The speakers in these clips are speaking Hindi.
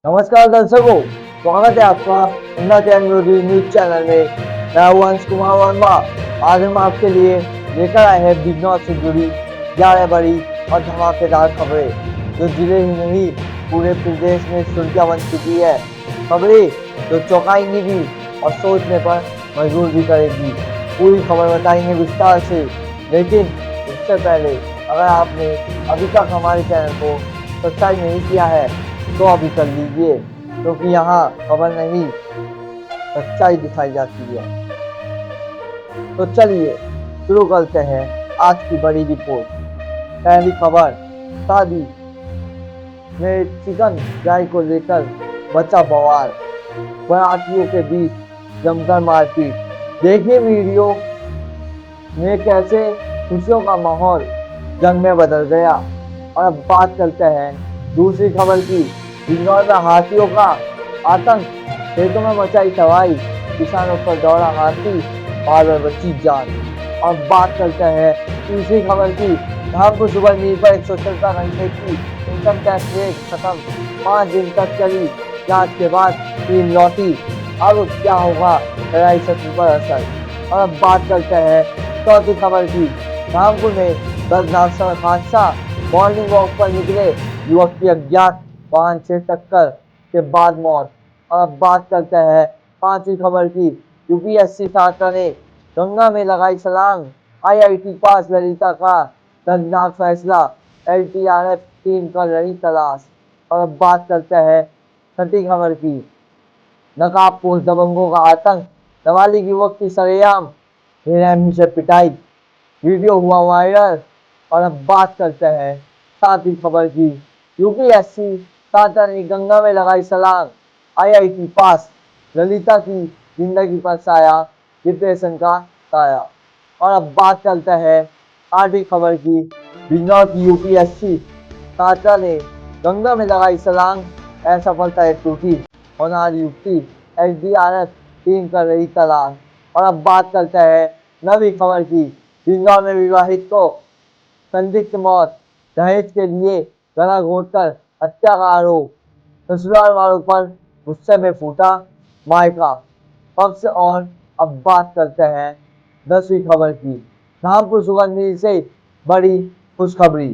नमस्कार दर्शकों, स्वागत है आपका इंडिया टेक्नोलॉजी न्यूज चैनल में। मैं हूं अंश कुमार वर्मा। आज हम आपके लिए लेकर आए हैं बिजनेस से जुड़ी 11 बड़ी और धमाकेदार खबरें जो जिले ही नहीं पूरे प्रदेश में सुर्खियां बन चुकी है। खबरें जो चौंकाएंगी भी और सोचने पर मजबूर भी करेगी। पूरी खबर बताएंगे विस्तार से, लेकिन उससे पहले अगर आपने अभी तक हमारे चैनल को सब्सक्राइब नहीं किया है तो अभी कर लीजिए, क्योंकि यहाँ खबर नहीं सच्चाई दिखाई जाती है। तो चलिए शुरू करते हैं आज की बड़ी रिपोर्ट। पहली खबर, शादी में चिकन ड्राई को लेकर बचा बवाल, बारातियों के बीच जमकर मारपीट। देखिए वीडियो में कैसे खुशियों का माहौल जंग में बदल गया। और अब बात करते हैं दूसरी खबर की। बिजनौर में हाथियों का आतंक, खेतों में मचाई तबाही, किसानों पर दौड़ा हाथी, और बची जान। अब बात करते हैं तीसरी खबर की। धामपुर सुपर नील पर 170 घंटे की इनकम टैक्स रेट खत्म, 5 दिन तक चली जांच के बाद टीम लौटी। अब क्या होगा लड़ाई शत्रु पर असर। और अब बात करते हैं चौथी खबर की। धामपुर में दर्दनाक सड़क हादसा, मॉर्निंग वॉक पर निकले युवक की अज्ञात वाहन से टक्कर के बाद मौत। और अब बात करते हैं पांचवी खबर की। यूपीएससी छात्रा ने गंगा में लगाई छलांग, आईआईटी पास ललिता का दर्दनाक फैसला, एलटीआरएफ टीम कर रही तलाश। और अब बात करते हैं छठी खबर की। नकाबपोश दबंगों का आतंक, नाबालिग युवक की सरेआम बेरहमी से पिटाई, वीडियो हुआ वायरल। और अब बात करते हैं सातवीं खबर की। यूपीएससी छात्रा ने गंगा में लगाई छलांग, आईआईटी पास, ललिता की जिंदगी पर साया, डिप्रेशन का साया। और अब बात करते हैं आठवीं खबर की। बिजनौर की यूपीएससी छात्रा ने गंगा में लगाई छलांग, असफलता टूटी, होनहार युवती, एसडीआरएफ टीम कर रही तलाश। और अब बात करते हैं नवी खबर की। बिजनौर में विवाहित को संदिग्ध मौत, दहेज के लिए गला घोंटकर हत्या का आरोप, ससुराल वालों पर गुस्से में फूटा मायका पक्ष। और अब बात करते हैं 10वीं खबर की। धामपुर सुगंधी से बड़ी खुशखबरी,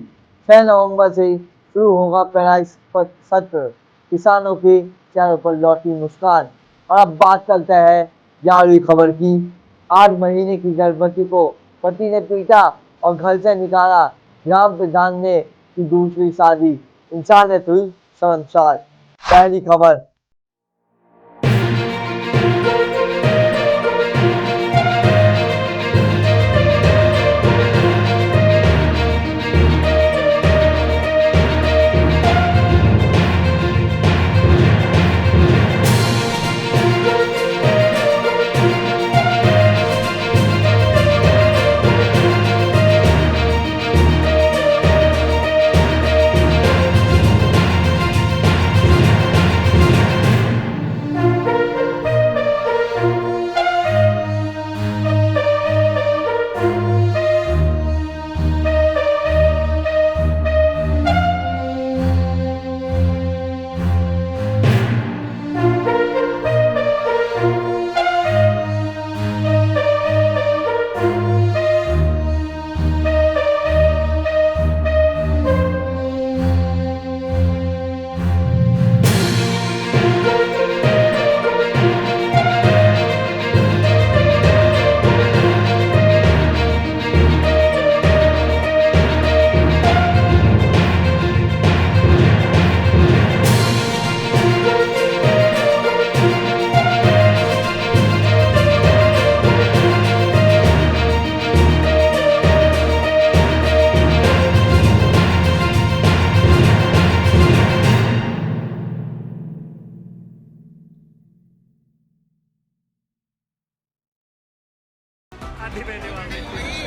6 नवंबर से शुरू होगा पढ़ाई सत्र, किसानों के चेहरों पर लौटी मुस्कान। और अब बात करते हैं 11वीं खबर की। 8 महीने की गर्भवती को पति ने पीटा और घर से निकाला, ग्राम प्रधान ने की दूसरी शादी, इंसानियत हुई शर्मसार। पहली खबर।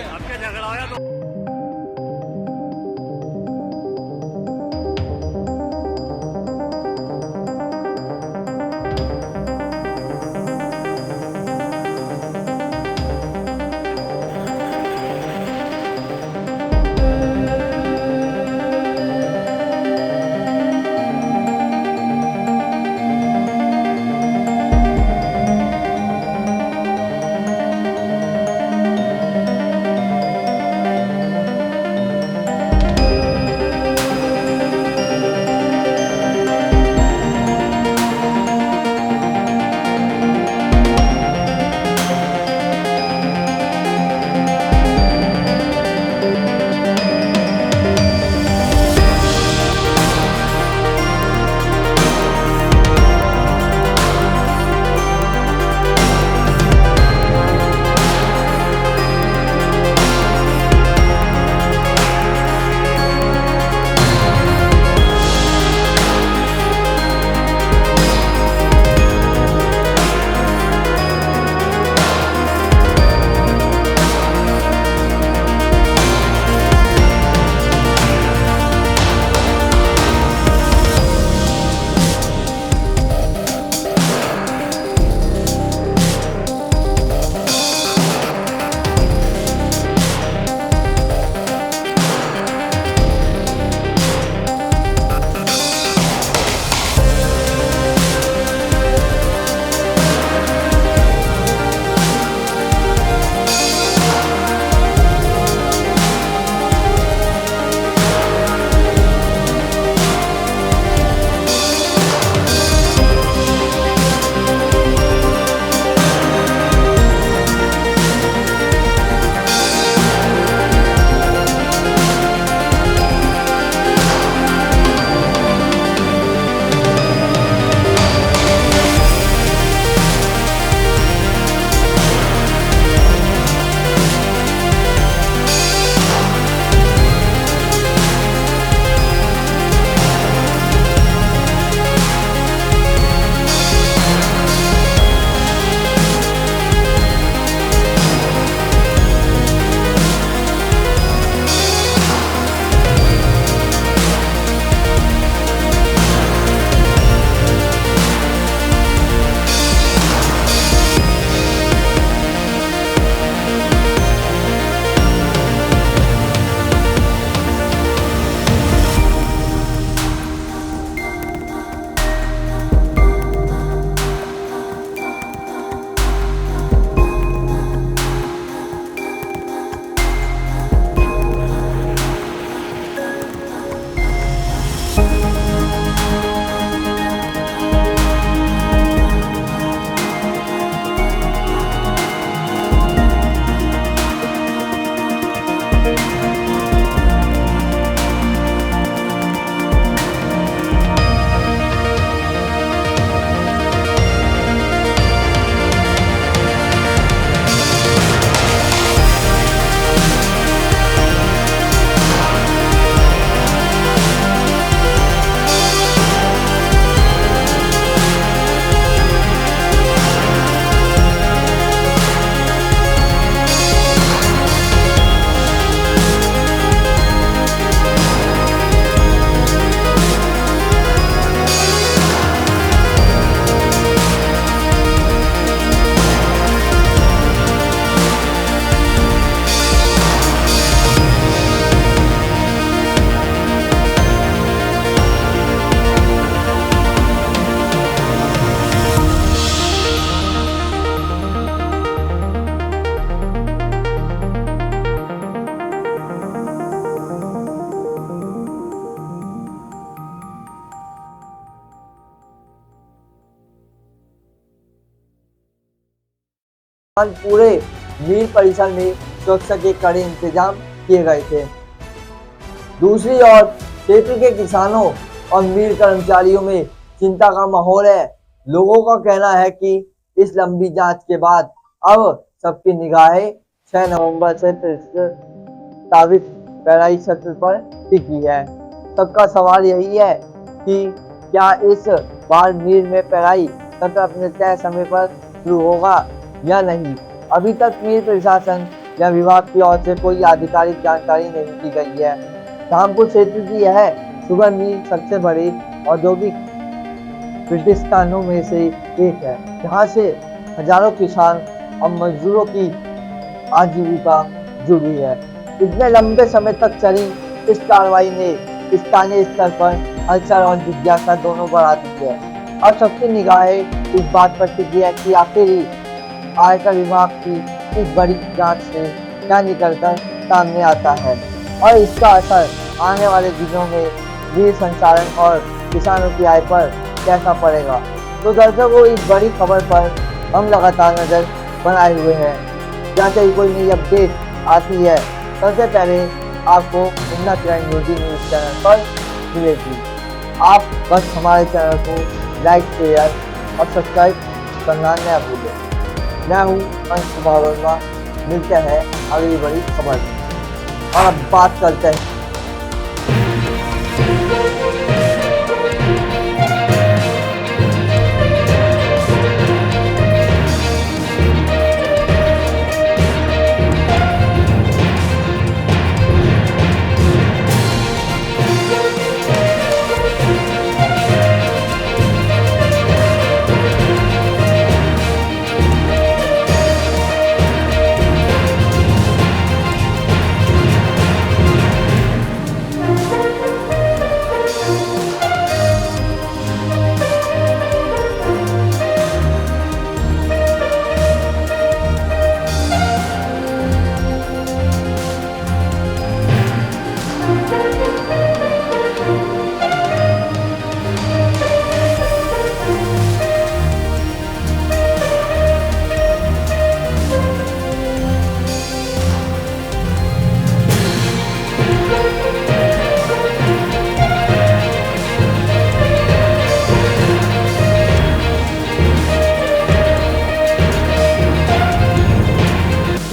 आपका झगड़ा होया तो पूरे मीर परिसर में सुरक्षा के कड़े इंतजाम किए गए थे। दूसरी ओर क्षेत्र के किसानों और मीर कर्मचारियों में चिंता का माहौल है। लोगों का कहना है कि इस लंबी जांच के बाद अब सबकी निगाहें 6 नवंबर से प्रस्तावित पेराई सत्र पर टिकी है। सबका सवाल यही है कि क्या इस बार मीर में पेराई सत्र अपने तय समय पर शुरू होगा या नहीं। अभी तक मीर प्रशासन या विभाग की ओर से कोई आधिकारिक जानकारी नहीं दी गई है। रामपुर क्षेत्र की यह सुगर मिल सबसे बड़े औद्योगिक प्रतिष्ठानों में से एक है, जहां से हजारों किसान और मजदूरों की आजीविका जुड़ी है। इतने लंबे समय तक चली इस कार्रवाई ने स्थानीय स्तर पर हलचल और जिज्ञासा दोनों बढ़ा दी है। अब सबकी निगाहें इस बात पर टिकी है कि आखिर आयकर विभाग की इस बड़ी जांच से क्या निकलकर सामने आता है और इसका असर आने वाले दिनों में मील संचालन और किसानों की आय पर कैसा पड़ेगा। तो दर्शकों, इस बड़ी खबर पर हम लगातार नजर बनाए हुए हैं। जैसे ही कोई नई अपडेट आती है सबसे पहले आपको उन्नत न्यूज़ चैनल पर मिलेगी। आप बस हमारे चैनल को लाइक, शेयर और सब्सक्राइब करना न भूलें। मैं हूँ अंश कुमार वर्मा। मिलते हैं अगली बड़ी खबर और अब बात करते हैं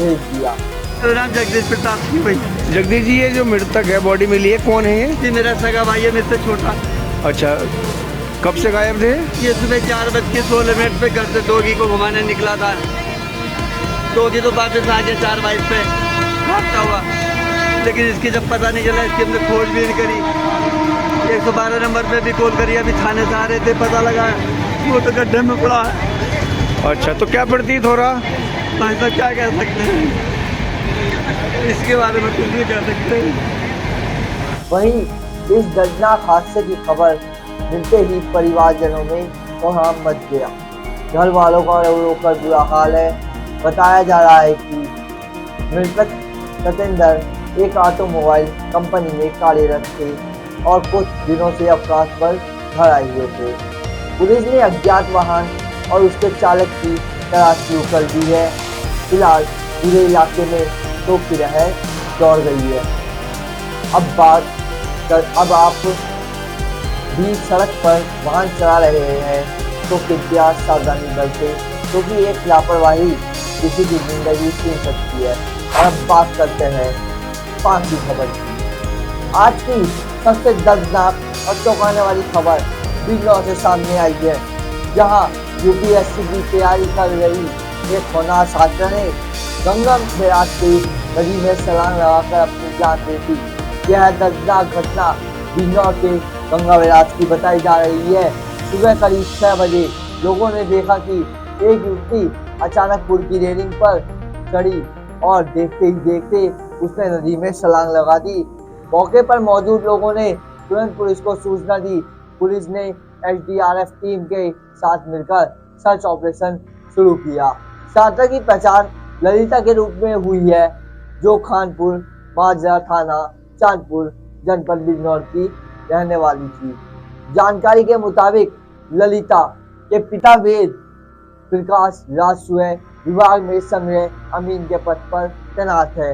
दिया। मेरा नाम जगदीश प्रताप सिंह भाई। जगदीश जी, ये जो मृतक है बॉडी मिली है, कौन है ये? ये मेरा सगा भाई है, मेरे से छोटा। अच्छा, कब से गायब थे? ये सुबह 4:16 पे घर से डोगी को घुमाने निकला था। डोगी तो वापस आ गया 4:22 पे भागता हुआ, लेकिन इसकी जब पता नहीं चला, इसकी हमने खोजबीन करी। 112 नंबर पे भी कॉल करी, अभी थाने से आ रहे थे, पता लगा वो तो गड्ढे में पड़ा है। अच्छा, तो क्या प्रतीत हो रहा? भाई साहब क्या कह सकते हैं, इसके बारे में कुछ नहीं कह सकते। वहीं इस दर्दनाक हादसे की खबर मिलते ही परिवारजनों में कोहराम मच गया। घर वालों का रोकर बुरा हाल है। बताया जा रहा है कि मृतक सतेंद्र एक ऑटोमोबाइल कंपनी में कार्यरत थे और कुछ दिनों से अवकाश पर घर आए हुए थे। पुलिस ने अज्ञात वाहन और उसके चालक की तलाश शुरू कर दी है। फिलहाल पूरे इलाके में शोक की लहर दौड़ गई है। अब आप भी सड़क पर वाहन चला रहे हैं तो कृपया सावधानी बरतें, क्योंकि एक लापरवाही किसी की जिंदगी छीन सकती है। और अब बात करते हैं 5वीं खबर की। आज की सबसे दर्दनाक और चौंकाने वाली खबर बिजनौर से सामने आई है, जहां यूपीएससी की तैयारी कर रही एक होनहार छात्रा ने गंगा बैराज से नदी में छलांग लगाकर अपनी जान दे दी। यह दर्दनाक घटना बिजनौर के गंगा बैराज की बताई जा रही है। सुबह करीब 6 बजे लोगों ने देखा कि एक युवती अचानक पुल की रेलिंग पर चढ़ी और देखते ही देखते उसने नदी में छलांग लगा दी। मौके पर मौजूद लोगों ने तुरंत पुलिस को सूचना दी। पुलिस ने एसडीआरएफ टीम के साथ मिलकर सर्च ऑपरेशन शुरू किया। छात्रा की पहचान ललिता के रूप में हुई है, जो खानपुर माजरा थाना चांदपुर जनपद बिजनौर की रहने वाली थी। जानकारी के मुताबिक ललिता के पिता वेद प्रकाश राजसूय विभाग में इस समय अमीन के पद पर तैनात है।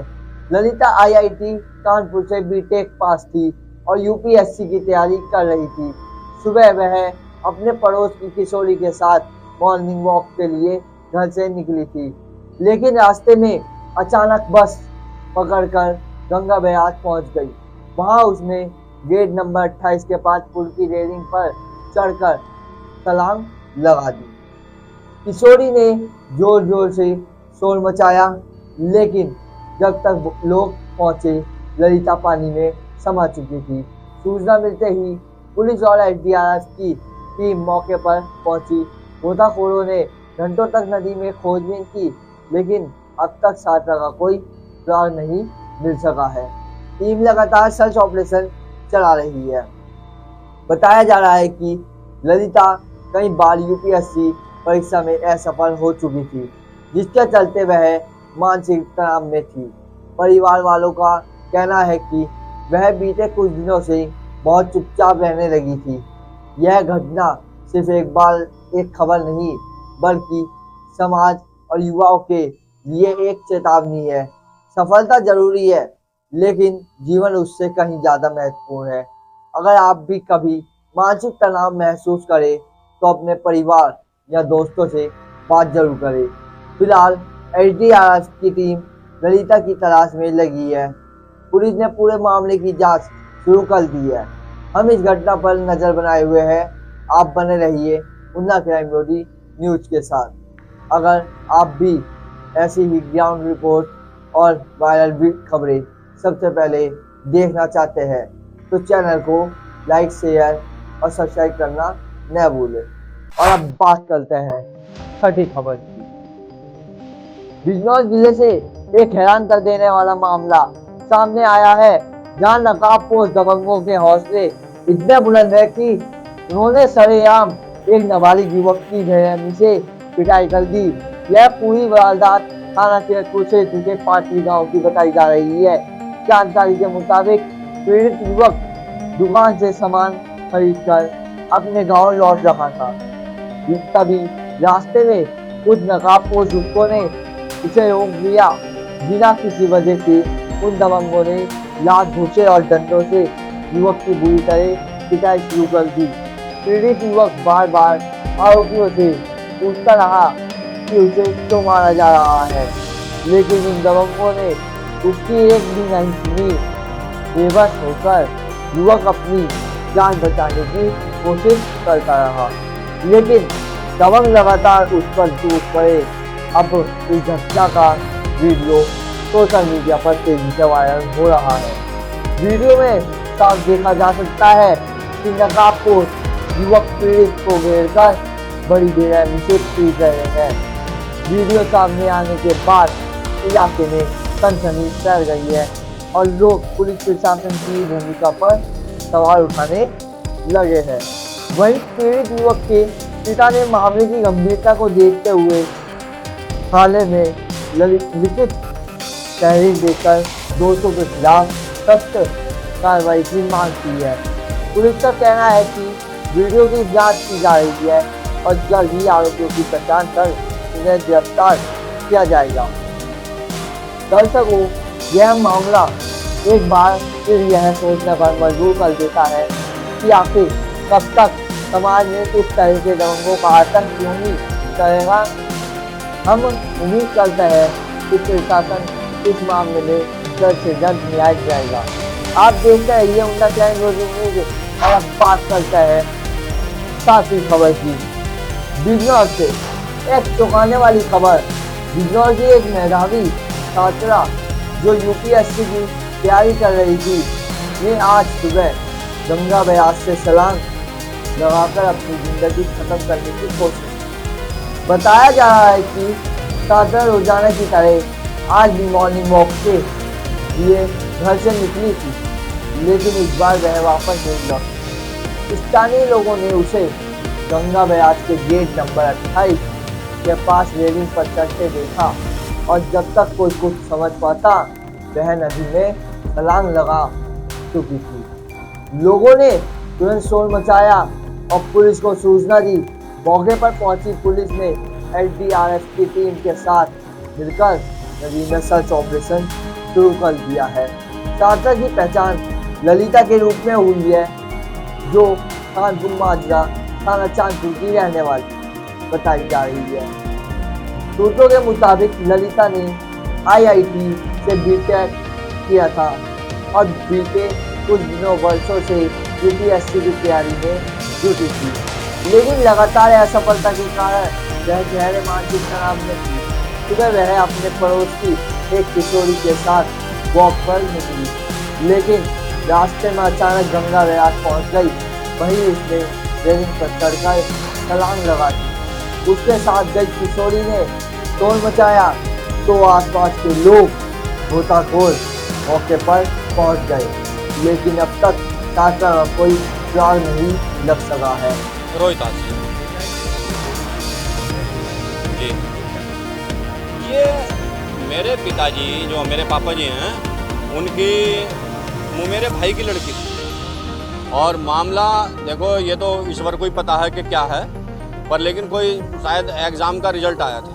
ललिता IIT कानपुर से बीटेक पास थी और यूपीएससी की तैयारी कर रही थी। सुबह वह अपने पड़ोस की किशोरी के साथ मॉर्निंग वॉक के लिए घर से निकली थी, लेकिन रास्ते में अचानक बस पकड़कर गंगा बैराज पहुंच गई। वहां उसने गेट नंबर 28 के पास पुल की रेलिंग पर चढ़कर छलांग लगा दी। किशोरी ने जोर जोर से शोर मचाया, लेकिन जब तक लोग पहुंचे ललिता पानी में समा चुकी थी। सूचना मिलते ही पुलिस और SDRF की टीम मौके पर पहुंची। गोताखोरों ने घंटों तक नदी में खोजबीन की, लेकिन अब तक छात्रा का कोई सुराग नहीं मिल सका है। टीम लगातार सर्च ऑपरेशन चला रही है। बताया जा रहा है कि ललिता कई बार यूपीएससी परीक्षा में असफल हो चुकी थी, जिसके चलते वह मानसिक तनाव में थी। परिवार वालों का कहना है कि वह बीते कुछ दिनों से बहुत चुपचाप रहने लगी थी। यह घटना सिर्फ एक खबर नहीं, बल्कि समाज और युवाओं के लिए एक चेतावनी है। सफलता जरूरी है, लेकिन जीवन उससे कहीं ज़्यादा महत्वपूर्ण है। अगर आप भी कभी मानसिक तनाव महसूस करें तो अपने परिवार या दोस्तों से बात जरूर करें। फिलहाल SDRF की टीम ललिता की तलाश में लगी है। पुलिस ने पूरे मामले की जांच शुरू कर दी है। हम इस घटना पर नजर बनाए हुए हैं। आप बने रहिए उन्ना क्राइम ब्यूरो न्यूज के साथ। अगर आप भी ऐसी ही ग्राउंड रिपोर्ट और वायरल खबरें सबसे पहले देखना चाहते हैं तो चैनल को लाइक, शेयर और सब्सक्राइब करना न भूलें। और अब बात करते हैं छठी खबर की। बिजनौर जिले से एक हैरान कर देने वाला मामला सामने आया है, जहां नकाबपोश दबंगों के हौसले इतने बुलंद है कि उन्होंने सरेआम एक नाबालिग युवक की बेरहमी से पिटाई कर दी। यह पूरी वारदात थाना के कुरुक्षेत्र के पाटली गांव की बताई जा रही है। जानकारी के मुताबिक पीड़ित युवक दुकान से सामान खरीदकर अपने गांव लौट रहा था। तभी रास्ते में कुछ नकाबपोश युवकों ने उसे रोक लिया। बिना किसी वजह के उन दबंगों ने लात, घूंसे और डंडों से युवक की बुरी तरह पिटाई शुरू कर दी। पीड़ित युवक बार बार आरोपियों से पूछता रहा कि उसे क्यों मारा जा रहा है, लेकिन उन दबंगों ने उसकी एक भी नहीं सुनी। बेबस होकर युवक अपनी जान बचाने की कोशिश करता रहा, लेकिन दबंग लगातार उस पर टूट पड़े। अब इस घटना का वीडियो सोशल मीडिया पर तेजी से वायरल हो रहा है। वीडियो में साफ देखा जा सकता है कि नकाबपोश युवक पीड़ित को घेरकर बड़ी बेरहमी से पीट रहे हैं। वीडियो सामने आने के बाद इलाके में सनसनी फैल गई है और लोग पुलिस प्रशासन की भूमिका पर सवाल उठाने लगे हैं। वहीं पीड़ित युवक के पिता ने मामले की गंभीरता को देखते हुए थाने में लिखित तहरीर देकर दोषियों के खिलाफ सख्त कार्रवाई की मांग की है। पुलिस का कहना है कि वीडियो की जांच की जा रही है और जल्द ही आरोपियों की पहचान कर उन्हें गिरफ्तार किया जाएगा। दर्शकों, यह मामला एक बार फिर यह सोचने पर मजबूर कर देता है कि आखिर कब तक समाज में इस तरह के दबंगों का आतंक क्यों नहीं करेगा। हम उम्मीद करते हैं कि प्रशासन इस मामले में जल्द से जल्द न्याय दिलाएगा। आप देखते रहिए उन्ना क्राइम ब्यूरो न्यूज और अब बात करते हैं सातवीं खबर की। बिजनौर से एक चौंकाने वाली खबर। बिजनौर की एक मेधावी छात्रा जो यूपीएससी की तैयारी कर रही थी, ने आज सुबह गंगा बैराज से छलांग लगाकर अपनी जिंदगी खत्म करने की कोशिश। बताया जा रहा है कि छात्रा रोजाना की तरह आज भी मॉर्निंग वॉक के लिए घर से निकली थी, लेकिन इस बार वह वापस नहीं लौटी। स्थानीय लोगों ने उसे गंगा बैराज के गेट नंबर 28 के पास रेलिंग पर चढ़ते देखा और जब तक कोई कुछ समझ पाता वह नदी में छलांग लगा चुकी थी। लोगों ने तुरंत शोर मचाया और पुलिस को सूचना दी। मौके पर पहुंची पुलिस ने एसडीआरएफ की टीम के साथ मिलकर नदी में सर्च ऑपरेशन शुरू कर दिया है। छात्रा की पहचान ललिता के रूप में हुई है, जो कानपुर माजरा थाना चांदपुर की रहने वाली बताई जा रही है। सूत्रों के मुताबिक ललिता ने आईआईटी से बीटेक किया था और बीते कुछ दिनों वर्षों से यूपीएससी की तैयारी में जुटी थी, लेकिन लगातार असफलता के कारण वह गहरे मानसिक तनाव में थी। सुबह वह अपने पड़ोस की एक किशोरी के साथ वॉक पर निकली, लेकिन रास्ते में अचानक गंगा बैराज पहुंच गई। वहीं उसने रेलिंग पर चढ़कर छलांग लगा दी। उसके साथ गई किशोरी ने शोर मचाया तो आसपास के लोग गोताखोर मौके पर पहुंच गए, लेकिन अब तक छात्रा का कोई सुराग नहीं लग सका है। रोहितास जी, ये मेरे पिताजी जो मेरे पापा जी हैं, उनकी मेरे भाई की लड़की थी। और मामला देखो, ये तो ईश्वर को ही पता है कि क्या है, पर लेकिन कोई शायद एग्ज़ाम का रिजल्ट आया था,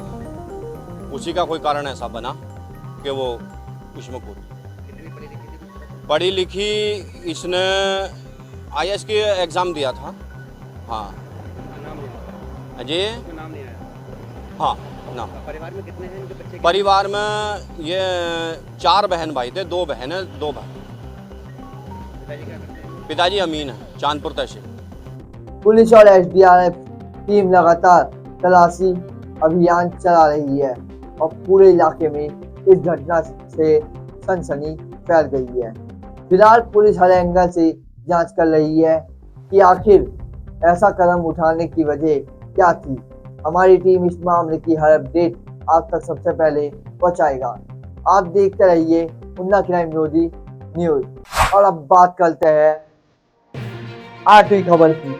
उसी का कोई कारण ऐसा बना कि वो उसमें कूदी। पढ़ी लिखी, इसने आईएएस की एग्ज़ाम दिया था। हाँ जी, हाँ ना। परिवार में कितने हैं इनके बच्चे? परिवार में ये 4 बहन भाई थे, 2 बहनें 2 भाई। पिताजी क्या करते हैं? पिताजी अमीन है, चांदपुर तहसील। पुलिस और एसडीआरएफ टीम लगातार तलाशी अभियान चला रही है और पूरे इलाके में इस घटना से सनसनी फैल गई है। फिलहाल पुलिस हर एंगल से जांच कर रही है कि आखिर ऐसा कदम उठाने की वजह क्या थी। हमारी टीम इस मामले की हर अपडेट आप तक सबसे पहले पहुंचाएगा। आप देखते रहिए उन्ना क्राइम न्यूज। और अब बात करते हैं 8वीं खबर की।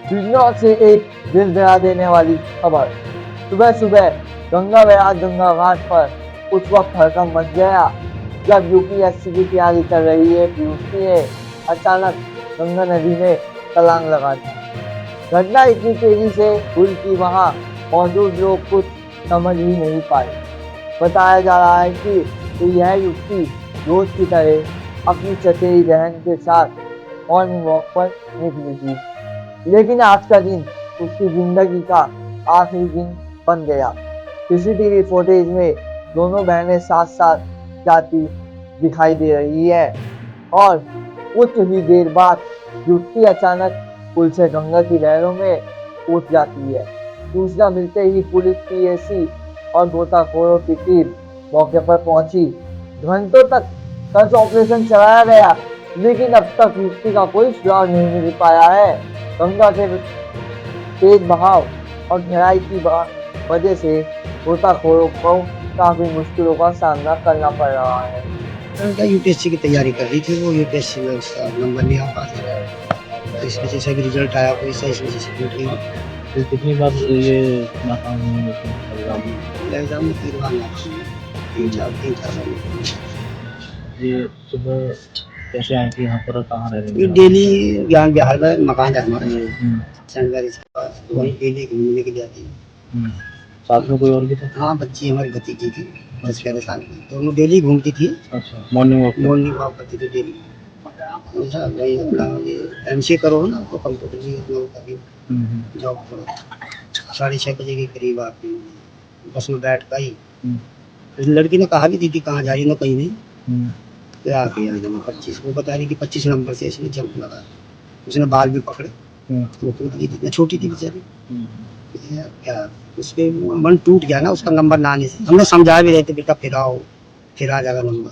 बिजनौर से एक दिल दहला देने वाली खबर। सुबह सुबह गंगा बैराज गंगा घाट पर उस वक्त हड़कंप मच गया जब यूपीएससी की तैयारी कर रही है युवती ने अचानक गंगा नदी में छलांग लगा दी। घटना इतनी तेजी से हुई कि वहां मौजूद लोग कुछ समझ ही नहीं पाए। बताया जा रहा है कि यह युवती रोज की तरह अपनी चचेरी बहन के साथ मॉर्निंग वॉक पर निकली थी, लेकिन आज का दिन उसकी जिंदगी का आखिरी दिन बन गया। सीसीटीवी फुटेज में दोनों बहनें साथ साथ जाती दिखाई दे रही है और कुछ ही देर बाद युवती अचानक पुल से गंगा की लहरों में कूद जाती है। सूचना मिलते ही पुलिस, पीएसी और गोताखोरों की टीम मौके पर पहुंची। घंटों तक सर्च ऑपरेशन चलाया गया, लेकिन अब तक युवती का कोई सुराग नहीं मिल पाया है। गंगा के तेज बहाव और गहराई की वजह से गोताखोरों को काफी मुश्किलों का सामना करना पड़ रहा है। लड़का यूपीएससी की तैयारी कर रही थी, वो यूपीएससी में उसका नंबर नहीं आ पाता, तो इस वजह से भी रिजल्ट आया कोई सा, इस वजह से छूट गई। तो कितनी बार ये नाकाम हुई है एग्जाम में 3 बार नाकाम, 3-4 बार। ये सुबह कैसे आई थी यहाँ पर, कहाँ रह रही ये है? डेली ज्ञान बिहार में मकान है हमारा, संगवारी के पास, तो वहीं डेली घूमने के लिए आती है। साथ में कोई और भी था? हाँ, बच्ची हमारी भतीजी थी 10-11 साल की, दोनों डेली घूमती थी। अच्छा, मॉर्निंग वॉक करती थी डेली। वही अपना ये एमसीए करो ना, तो कंप्यूटर जी का भी जॉब करो। 6:30 बजे के करीब आती बस में बैठ गई। लड़की ने कहा भी दीदी कहाँ जा रही, ना कहीं नहीं। क्या आ गया 25, वो बता रही कि 25 नंबर से इसने जंप लगा, उसने बाल भी पकड़े, तो इतनी छोटी थी बेचारी। क्या उसके मन टूट गया ना उसका नंबर ना आने से। हमने समझा भी रहे थे बेटा फिर आओ, फिर आ जाएगा नंबर।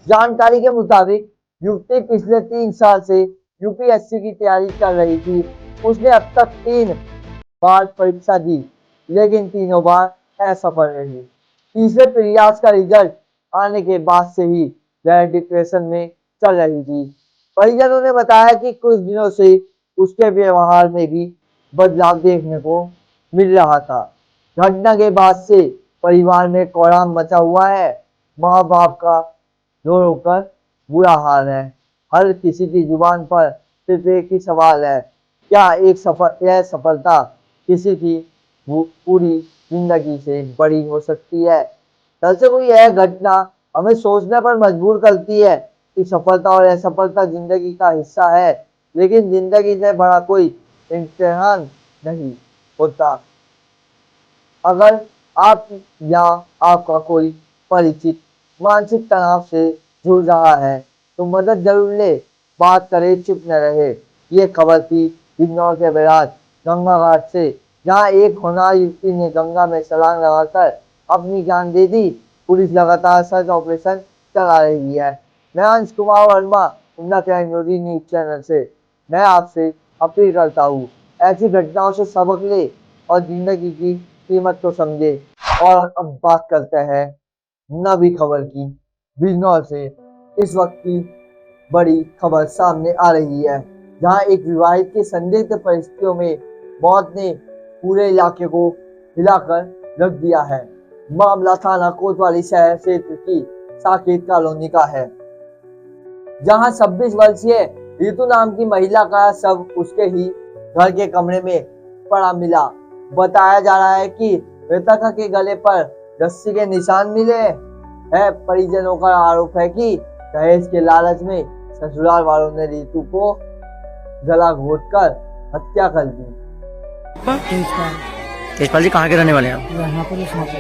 जानकारी के मुताबिक युवती पिछले 3 साल से यूपीएससी की तैयारी कर रही थी। उसने अब तक 3 बार परीक्षा दी, लेकिन तीनों बार असफल रही। तीसरे प्रयास का रिजल्ट आने के बाद से ही वह डिप्रेशन में चल रही थी। परिजनों ने बताया कि कुछ दिनों से उसके व्यवहार में भी बदलाव देखने को मिल रहा था। घटना के बाद से परिवार में कोहराम मचा हुआ है। माँ बाप का रो रो कर बुरा हाल है। हर किसी की जुबान पर सिर्फ एक ही सवाल है, क्या यह सफलता किसी की पूरी जिंदगी से बड़ी हो सकती है। दर्शकों, यह घटना हमें सोचने पर मजबूर करती है कि सफलता और असफलता जिंदगी का हिस्सा है, लेकिन जिंदगी से बड़ा कोई इम्तिहान नहीं होता। अगर आप या आपका कोई परिचित मानसिक तनाव से जूझ रहा है तो मदद जरूर ले, बात करे, चुप न रहे। ये खबर थी बिजनौर के बैराज गंगा घाट से, जहां एक होनहार युवती ने गंगा में छलांग लगाकर अपनी जान दे दी। पुलिस लगातार सर्च ऑपरेशन चला रही है। मैं अंश कुमार वर्मा, उमदा क्राइम न्यूज चैनल से मैं आपसे अपील करता हूँ, ऐसी घटनाओं से सबक ले और जिंदगी की कीमत को समझे। और अब बात करते हैं नवी खबर की। बिजनौर से इस वक्त की बड़ी खबर सामने आ रही है, जहां एक विवाहित की संदिग्ध परिस्थितियों में मौत ने पूरे इलाके को हिलाकर रख दिया है। मामला थाना कोतवाली शहर क्षेत्र की साकेत कॉलोनी का है, जहां 26 वर्षीय ऋतु नाम की महिला का शव उसके ही घर के कमरे में पड़ा मिला। बताया जा रहा है कि मृतक के गले पर रस्सी के निशान मिले हैं। परिजनों का आरोप है कि दहेज के लालच में ससुराल वालों ने ऋतु को गला घोटकर हत्या कर दी। तेजपाल जी कहाँ के रहने वाले हैं आप? यहाँ पर इस मौके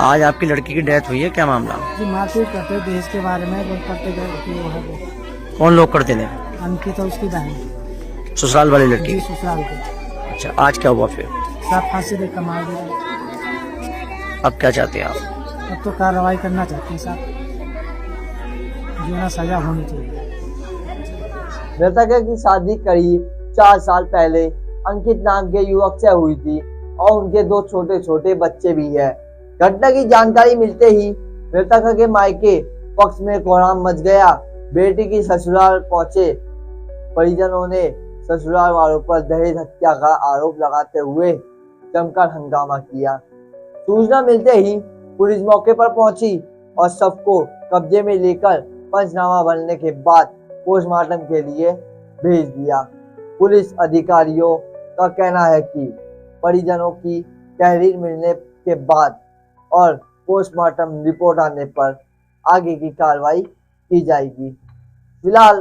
आज आपकी लड़की की डेथ हुई है, क्या मामला? जी मारपीट करते दहेज के बारे में लोग करते गए कि वो है वो कौन लोग करते थे? अंकित और उसकी बहन ससुराल वाली लड़की? जी ससुराल के। अच्छा, आज क्या हुआ फिर? सब फांसी देकर मार दिया। अब क्या चाहते हैं आप? अब तो कार्रवाई करना चाहते हैं साहब, जो ना सजा होनी चाहिए। मृतक की शादी करीब 4 साल पहले अंकित नाम के युवक से हुई थी और उनके 2 छोटे छोटे बच्चे भी हैं। घटना की जानकारी मिलते ही मृतक के मायके पक्ष में कोहराम मच गया। बेटी की ससुराल पहुंचे परिजनों ने ससुराल वालों पर दहेज हत्या का आरोप लगाते हुए जमकर हंगामा किया। सूचना मिलते ही पुलिस मौके पर पहुंची और शव को कब्जे में लेकर पंचनामा बनने के बाद पोस्टमार्टम के लिए भेज दिया। पुलिस अधिकारियों का कहना है कि परिजनों की तहरीर मिलने के बाद और पोस्टमार्टम रिपोर्ट आने पर आगे की कार्रवाई की जाएगी। फिलहाल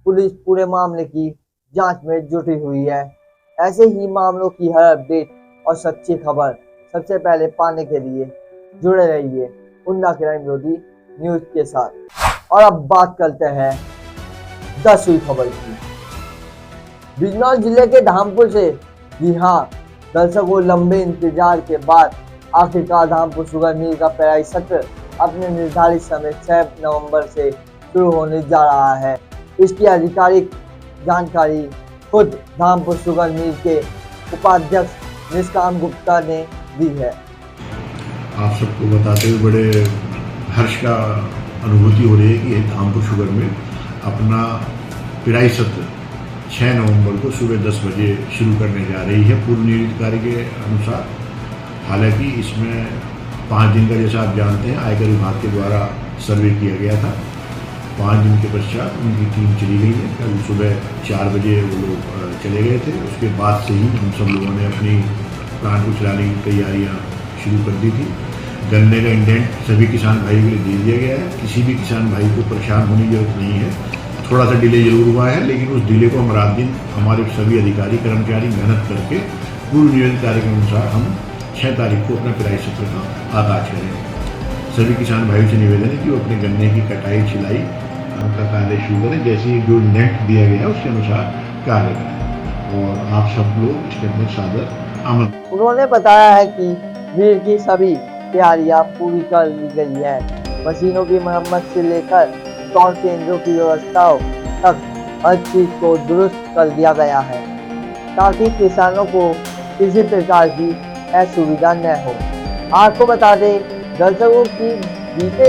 पुलिस पूरे मामले की जांच में जुटी हुई है। ऐसे ही मामलों की हर अपडेट और सच्ची खबर सबसे पहले पाने के लिए जुड़े रहिए उमदा क्राइम न्यूज के साथ। और अब बात करते हैं 10वीं खबर की। बिजनौर जिले के धामपुर से, जी हाँ दर्शकों, लंबे इंतजार के बाद आखिरकार धामपुर शुगर मिल का पेराई सत्र अपने निर्धारित समय 6 नवंबर से शुरू होने जा रहा है। इसकी आधिकारिक जानकारी खुद धामपुर शुगर मिल के उपाध्यक्ष निष्काम गुप्ता ने दी है। आप सबको बताते हुए बड़े हर्ष का अनुभूति हो रही है कि धामपुर शुगर में अपना पिराई सत्र 6 नवंबर को सुबह 10 बजे शुरू करने जा रही है पूर्व नियोजित कार्य के अनुसार। हालांकि इसमें 5 दिन का, जैसा आप जानते हैं, आयकर विभाग के द्वारा सर्वे किया गया था। 5 दिन के पश्चात उनकी टीम चली गई है। कल सुबह 4 बजे वो लोग चले गए थे। उसके बाद से ही हम सब लोगों ने अपनी प्लांट को चलाने की तैयारियां शुरू कर दी थी। गन्ने का इंडेंट सभी किसान भाई के लिए दे दिया गया है। किसी भी किसान भाई को परेशान होने की जरूरत नहीं है। थोड़ा सा डिले जरूर हुआ है, लेकिन उस डिले को हम रात दिन हमारे सभी अधिकारी कर्मचारी मेहनत करके पूर्व नियोजित कार्य के अनुसार हम 6 तारीख को अपना पिराई सत्र का आगाज करेंगे। सभी किसान भाइयों से निवेदन है कि वो अपने गन्ने की कटाई छिलाई का कार्य शुरू करें। जैसे ही जो नेट दिया गया है उसके अनुसार कार्य करें और आप सब लोग इसके अंदर सादर आमंत्रित। उन्होंने बताया है कि भीड़ की सभी तैयारियां पूरी कर ली गई है। मशीनों की मरम्मत से लेकर स्टॉक केंद्रों की व्यवस्थाओं तक हर चीज को दुरुस्त कर दिया गया है, ताकि किसानों को किसी प्रकार की असुविधा न हो। आपको बता दें दर्शकों की बीते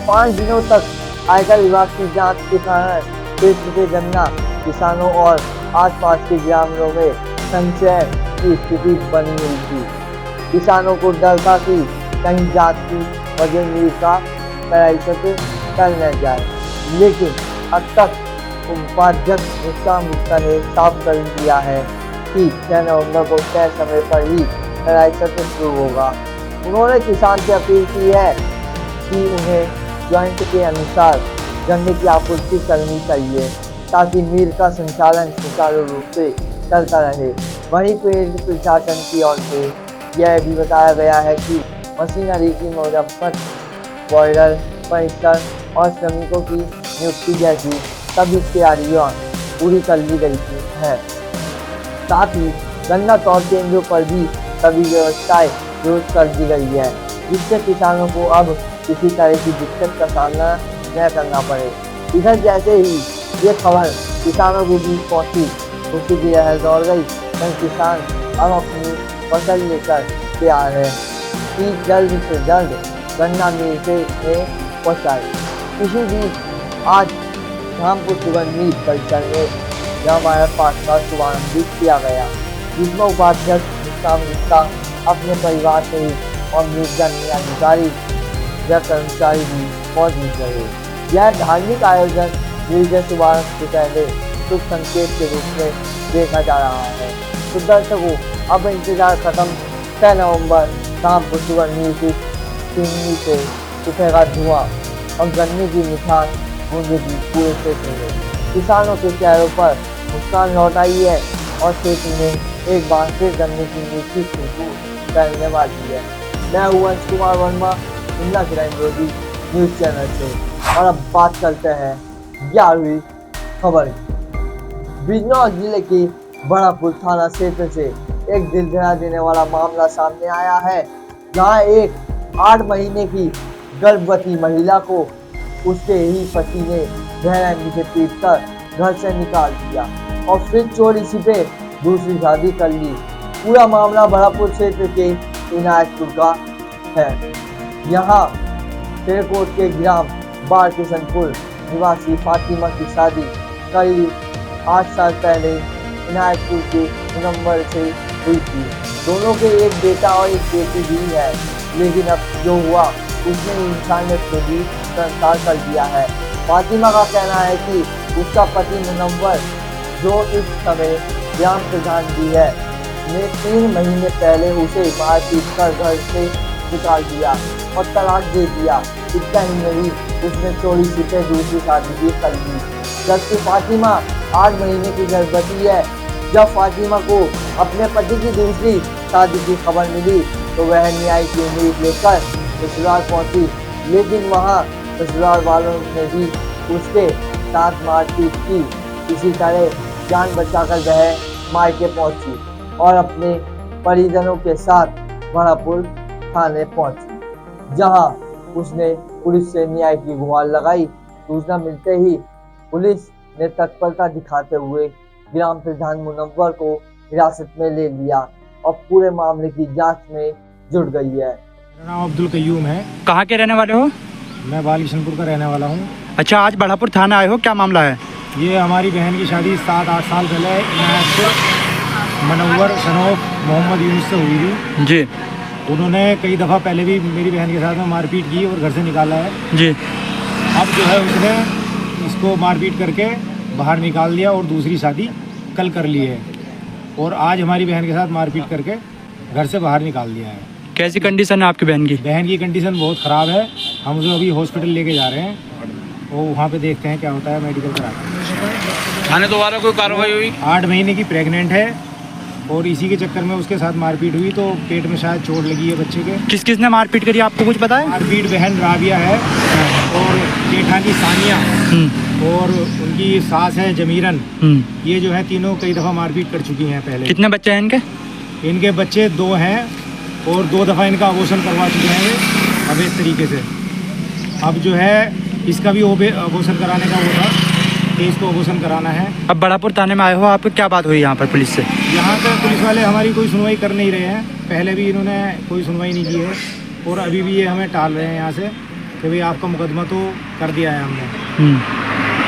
5 दिनों तक आयकर विभाग की जांच के कारण क्षेत्र के गन्ना किसानों और आसपास के ग्रामीणों में संशय की स्थिति बनी हुई थी। किसानों को डर था कि कहीं जांच की वजह मिल का पेराई सत्र टल न जाए, लेकिन अब तक उपाध्यक्ष निष्काम गुप्ता ने साफ कर दिया है कि 6 नवंबर को तय समय पर ही पेराई सत्र शुरू होगा। उन्होंने किसान से अपील की है कि उन्हें ज्वाइंट के अनुसार गन्ने की आपूर्ति करनी चाहिए ताकि मिल का संचालन सुचारू रूप से चलता रहे। वहीं प्रशासन की ओर से यह भी बताया गया है कि मशीनरी की मरम्मत, बॉयलर, परिसर और श्रमिकों की नियुक्ति जैसी सभी तैयारियां पूरी कर ली गई है। साथ ही गन्ना तौल केंद्रों पर भी सभी व्यवस्थाएं दुरुस्त कर दी गई है, जिससे किसानों को अब किसी तरह की दिक्कत का सामना न करना पड़े। इधर जैसे ही ये खबर किसानों के बीच पहुंची, खुशी की लहर दौड़ गई। कई किसान अब अपनी फसल लेकर तैयार है कि जल्द से जल्द गन्ना मिल में पहुँचाए। इसी बीच आज धामपुर शुगर मिल परिसर में रामायण पाठ का शुभारंभ किया गया, जिसमें उपाध्यक्ष मुस्कान गुप्ता अपने परिवार सहित और निर्जन अधिकारी व कर्मचारी भी मौजूद रहे। यह धार्मिक आयोजन मिल के शुभारंभ से पहले शुभ संकेत के रूप में देखा जा रहा है। तो दर्शकों, अब इंतजार खत्म। 6 नवंबर धामपुर शुगर मिल की चिमनी से उठेगा धुआं और गन्ने की मिठास गूंजेगी पूरे क्षेत्र में। किसानों के चेहरों पर मुस्कान लौट आई है और क्षेत्र में एक बार फिर गन्ने की मीठी खुशबू फैलने वाली है। मैं हूं अंश Kumar Verma, India crime bureau news channel से, और अब बात करते हैं 11वीं खबर की। बिजनौर जिले के बड़ापुर थाना क्षेत्र से एक दिल दहला देने वाला मामला सामने आया है, जहां एक 8 महीने की गर्भवती महिला को उसके ही पति ने गहराई से पीटकर घर से निकाल दिया और फिर चोरी छिपे दूसरी शादी कर ली। पूरा मामला बड़ापुर क्षेत्र के इनायतपुर का है। यहाँ शेरकोट के ग्राम बार किशनपुर निवासी फातिमा की शादी करीब 8 साल पहले इनायतपुर के नंबर से हुई थी। दोनों के एक बेटा और एक बेटी भी है, लेकिन अब जो हुआ उसने इंसानियत को भी संसार कर दिया है। फातिमा का कहना है कि उसका पति मुनव्वर, जो इस समय ग्राम प्रधान भी है, ने 3 महीने पहले उसे मारपीट कर घर से निकाल दिया और तलाक दे दिया। इतना ही नहीं, उसने चोरी छिपे दूसरी शादी भी कर ली। जबकि फातिमा 8 महीने की गर्भवती है। जब फातिमा को अपने पति की दूसरी शादी की खबर मिली तो वह न्याय की उम्मीद लेकर ससुराल पहुंची, लेकिन वहां ससुराल वालों ने भी उसके साथ मारपीट की। इसी तरह जान बचाकर वह मायके पहुंची और अपने परिजनों के साथ बड़ापुर थाने पहुंची, जहां उसने पुलिस से न्याय की गुहार लगाई। सूचना मिलते ही पुलिस ने तत्परता दिखाते हुए ग्राम प्रधान मुनव्वर को हिरासत में ले लिया और पूरे मामले की जांच में जुट गई है। मेरा नाम अब्दुल कयूम है। कहाँ के रहने वाले हो? मैं बाल किशनपुर का रहने वाला हूँ। अच्छा, आज बड़ापुर थाना आए हो, क्या मामला है? ये हमारी बहन की शादी 7-8 साल पहले इनायतपुर मुनव्वर शनौफ मोहम्मद यूनुस से हुई थी जी। उन्होंने कई दफ़ा पहले भी मेरी बहन के साथ में मारपीट की और घर से निकाला है जी। अब जो है उसने इसको मारपीट करके बाहर निकाल दिया और दूसरी शादी कल कर ली है, और आज हमारी बहन के साथ मारपीट करके घर से बाहर निकाल दिया है। कैसी कंडीशन है आपकी बहन की? बहन की कंडीशन बहुत ख़राब है। हम उसे अभी हॉस्पिटल लेके जा रहे हैं और वहाँ पे देखते हैं क्या होता है, मेडिकल कराते। थाने दोबारा कोई कार्रवाई हुई? 8 महीने की प्रेग्नेंट है और इसी के चक्कर में उसके साथ मारपीट हुई, तो पेट में शायद चोट लगी है बच्चे के। किस किस ने मारपीट करी, आपको कुछ पता है? मारपीट बहन राबिया है और जेठानी सानिया और उनकी सास है जमीरन। ये जो है तीनों कई दफ़ा मारपीट कर चुकी हैं पहले। कितने बच्चे हैं इनके? इनके बच्चे 2 हैं और 2 दफ़ा इनका अबॉर्शन करवा चुके हैं ये अवैध तरीके से। अब जो है इसका भी अबॉर्शन कराने का वो था कि इसको अबॉर्शन कराना है। अब बड़ापुर थाने में आए हो, आपको क्या बात हुई यहाँ पर पुलिस से? यहाँ पे पुलिस वाले हमारी कोई सुनवाई कर नहीं रहे हैं। पहले भी इन्होंने कोई सुनवाई नहीं की है और अभी भी ये हमें टाल रहे हैं यहाँ से कि भाई आपका मुकदमा तो कर दिया है हमने।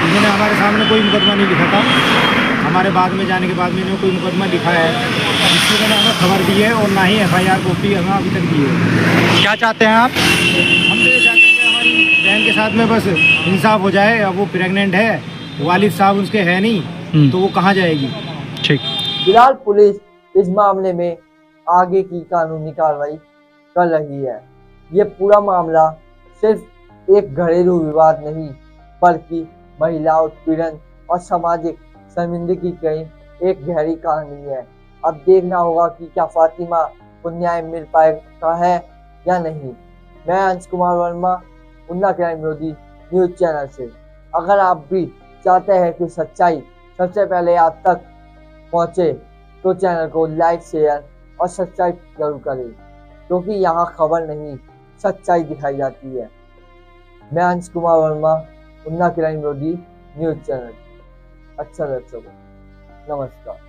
इन्होंने हमारे सामने कोई मुकदमा नहीं लिखा था। हमारे बाद में जाने के बाद में इन्होंने कोई मुकदमा लिखा है, जिसकी मैंने हमें खबर दी है और ना ही FIR कॉपी हमें अभी तक दी है। क्या चाहते हैं आप? हम तो ये चाहते हैं कि हमारी बहन के साथ में बस इंसाफ हो जाए। अब वो प्रेग्नेंट है, वालिद साहब उसके है नहीं, तो वो कहाँ जाएगी? ठीक। फिलहाल पुलिस इस मामले में आगे की कानूनी कार्रवाई कर रही है। ये पूरा मामला सिर्फ एक घरेलू विवाद नहीं बल्कि महिला उत्पीड़न और सामाजिक शर्मिंदगी की एक गहरी कहानी है। अब देखना होगा कि क्या फातिमा को न्याय मिल पाएगा है या नहीं। मैं अंश कुमार वर्मा, उन्ना क्राइम विरोधी न्यूज चैनल से। अगर आप भी चाहते हैं कि सच्चाई सबसे पहले आप तक पहुंचे तो चैनल को लाइक, शेयर और सब्सक्राइब जरूर करें, क्योंकि यहाँ खबर नहीं सच्चाई दिखाई जाती है। मैं अंश कुमार वर्मा, उन्ना क्राइम विरोधी न्यूज चैनल। अच्छा दर्शकों, नमस्कार।